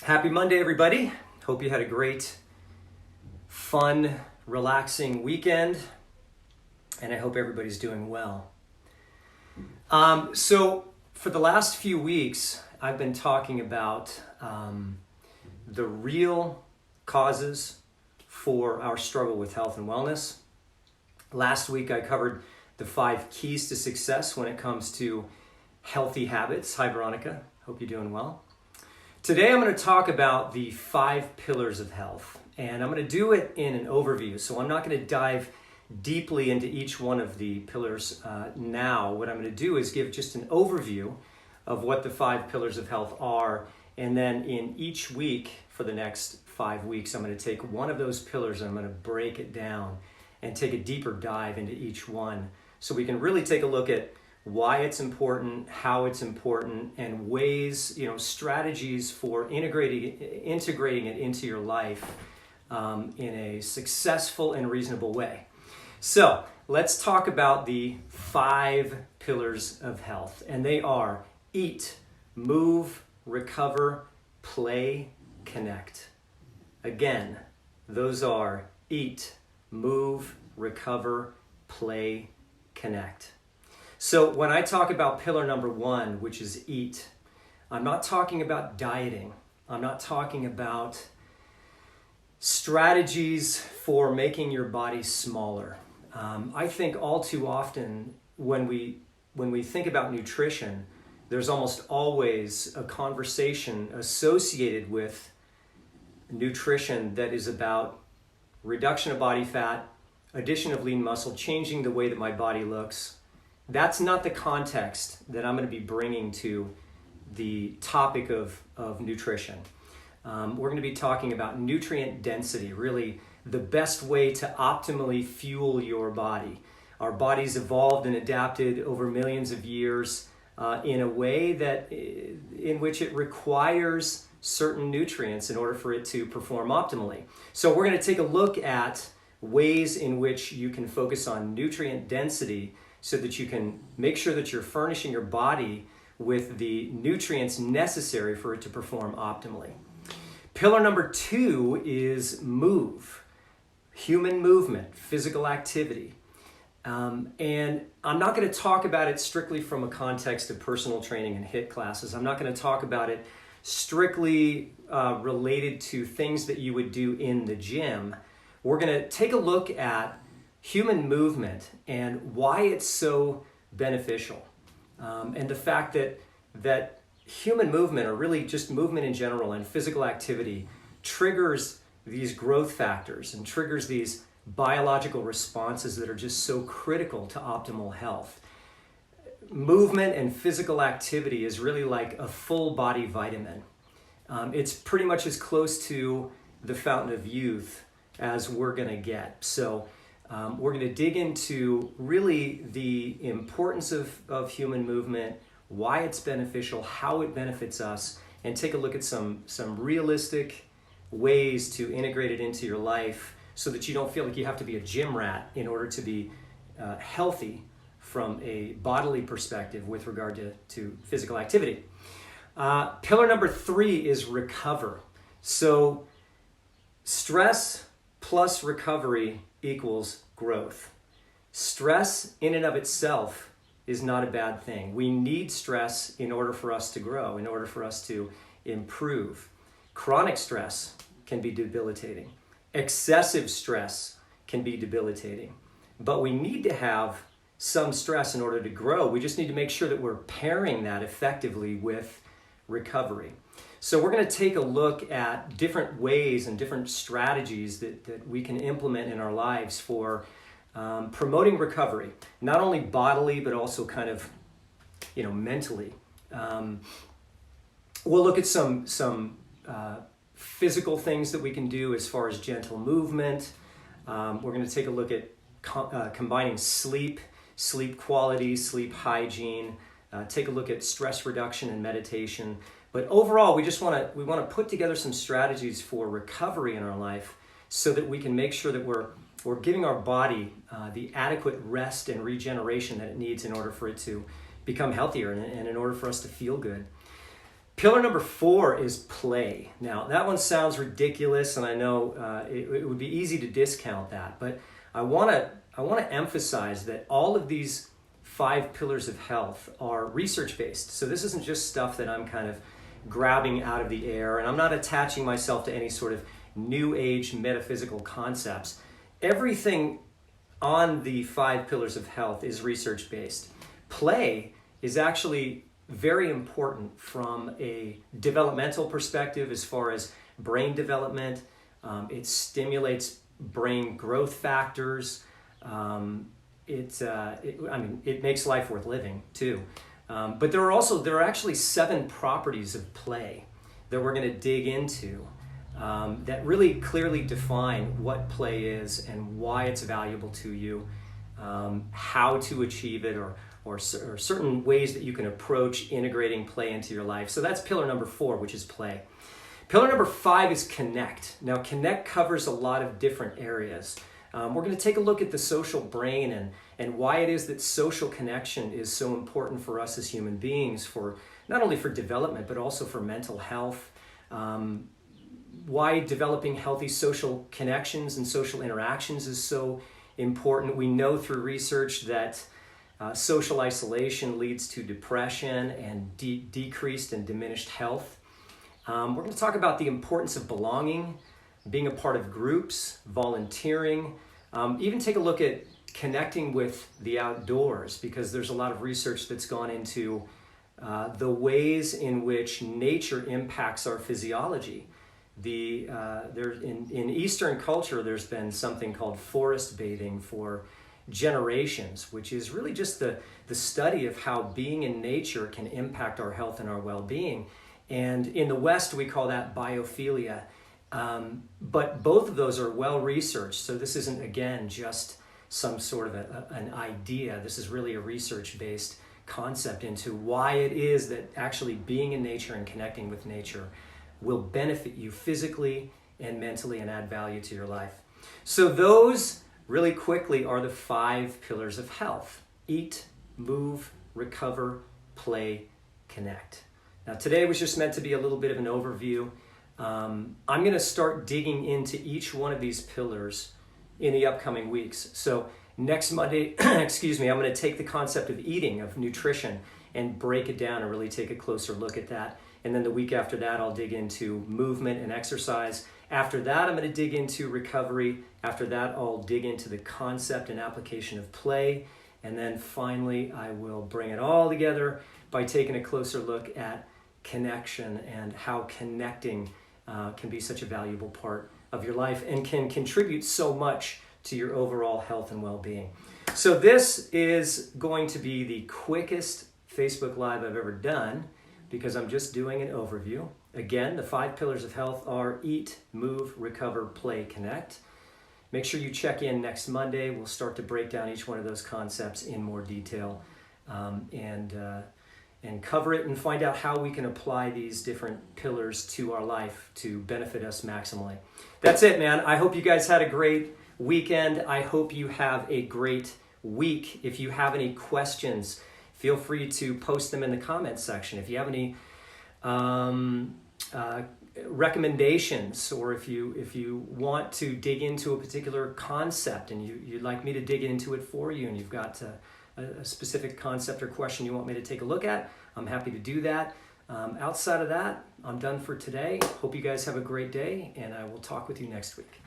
Happy Monday, everybody. Hope you had a great, fun, relaxing weekend, and I hope everybody's doing well. So for the last few weeks, I've been talking about the real causes for our struggle with health and wellness. Last week, I covered the 5 keys to success when it comes to healthy habits. Hi, Veronica. Hope you're doing well. Today I'm going to talk about the 5 pillars of health, and I'm going to do it in an overview. So I'm not going to dive deeply into each one of the pillars now. What I'm going to do is give just an overview of what the 5 pillars of health are, and then in each week for the next 5 weeks, I'm going to take one of those pillars and I'm going to break it down and take a deeper dive into each one so we can really take a look at why it's important, how it's important, and ways, strategies for integrating it into your life in a successful and reasonable way. So let's talk about the 5 pillars of health, and they are eat, move, recover, play, connect. Again, those are eat, move, recover, play, connect. So when I talk about pillar number 1, which is eat, I'm not talking about dieting. I'm not talking about strategies for making your body smaller. I think all too often when we think about nutrition, there's almost always a conversation associated with nutrition that is about reduction of body fat, addition of lean muscle, changing the way that my body looks. That's not the context that I'm going to be bringing to the topic of nutrition. We're going to be talking about nutrient density, really the best way to optimally fuel your body. Our body's evolved and adapted over millions of years in a way in which it requires certain nutrients in order for it to perform optimally. So we're going to take a look at ways in which you can focus on nutrient density so that you can make sure that you're furnishing your body with the nutrients necessary for it to perform optimally. Pillar number 2 is move, human movement, physical activity. And I'm not going to talk about it strictly from a context of personal training and HIIT classes. I'm not going to talk about it strictly related to things that you would do in the gym. We're going to take a look at human movement and why it's so beneficial, and the fact that human movement, or really just movement in general and physical activity, triggers these growth factors and triggers these biological responses that are just so critical to optimal health. Movement and physical activity is really like a full body vitamin. It's pretty much as close to the fountain of youth as we're going to get. So we're going to dig into really the importance of human movement, why it's beneficial, how it benefits us, and take a look at some realistic ways to integrate it into your life so that you don't feel like you have to be a gym rat in order to be healthy from a bodily perspective with regard to physical activity. Pillar number 3 is recover. So stress plus recovery equals growth. Stress in and of itself is not a bad thing. We need stress in order for us to grow, in order for us to improve. Chronic stress can be debilitating. Excessive stress can be debilitating. But we need to have some stress in order to grow. We just need to make sure that we're pairing that effectively with recovery. So we're going to take a look at different ways and different strategies that we can implement in our lives for promoting recovery, not only bodily, but also kind of, mentally. We'll look at some physical things that we can do as far as gentle movement. We're going to take a look at combining sleep quality, sleep hygiene, take a look at stress reduction and meditation. But overall, we want to put together some strategies for recovery in our life so that we can make sure that we're giving our body the adequate rest and regeneration that it needs in order for it to become healthier and in order for us to feel good. Pillar number 4 is play. Now, that one sounds ridiculous, and I know it would be easy to discount that, but I want to emphasize that all of these 5 pillars of health are research-based. So this isn't just stuff that I'm kind of grabbing out of the air, and I'm not attaching myself to any sort of new age metaphysical concepts. Everything on the 5 pillars of health is research-based. Play is actually very important from a developmental perspective as far as brain development. It stimulates brain growth factors. It makes life worth living too. But there are actually 7 properties of play that we're going to dig into that really clearly define what play is and why it's valuable to you, how to achieve it, or certain ways that you can approach integrating play into your life. So that's pillar number 4, which is play. Pillar number 5 is connect. Now, connect covers a lot of different areas. We're going to take a look at the social brain and why it is that social connection is so important for us as human beings, for not only for development, but also for mental health. Why developing healthy social connections and social interactions is so important. We know through research that social isolation leads to depression and decreased and diminished health. We're going to talk about the importance of belonging, being a part of groups, volunteering, even take a look at connecting with the outdoors, because there's a lot of research that's gone into the ways in which nature impacts our physiology. In Eastern culture, there's been something called forest bathing for generations, which is really just the study of how being in nature can impact our health and our well-being. And in the West, we call that biophilia. But both of those are well researched. So this isn't, again, just some sort of an idea. This is really a research-based concept into why it is that actually being in nature and connecting with nature will benefit you physically and mentally and add value to your life. So those, really quickly, are the 5 pillars of health: eat, move, recover, play, connect. Now, today was just meant to be a little bit of an overview. I'm going to start digging into each one of these pillars in the upcoming weeks. So next Monday, I'm going to take the concept of eating, of nutrition, and break it down and really take a closer look at that. And then the week after that, I'll dig into movement and exercise. After that, I'm going to dig into recovery. After that, I'll dig into the concept and application of play. And then finally, I will bring it all together by taking a closer look at connection and how connecting can be such a valuable part of your life and can contribute so much to your overall health and well-being. So this is going to be the quickest Facebook Live I've ever done, because I'm just doing an overview. Again, the 5 pillars of health are eat, move, recover, play, connect. Make sure you check in next Monday. We'll start to break down each one of those concepts in more detail and cover it and find out how we can apply these different pillars to our life to benefit us maximally. That's it, man. I hope you guys had a great weekend. I hope you have a great week. If you have any questions, feel free to post them in the comments section. If you have any recommendations, or if you want to dig into a particular concept and you'd like me to dig into it for you, and you've got a specific concept or question you want me to take a look at, I'm happy to do that. Outside of that, I'm done for today. Hope you guys have a great day, and I will talk with you next week.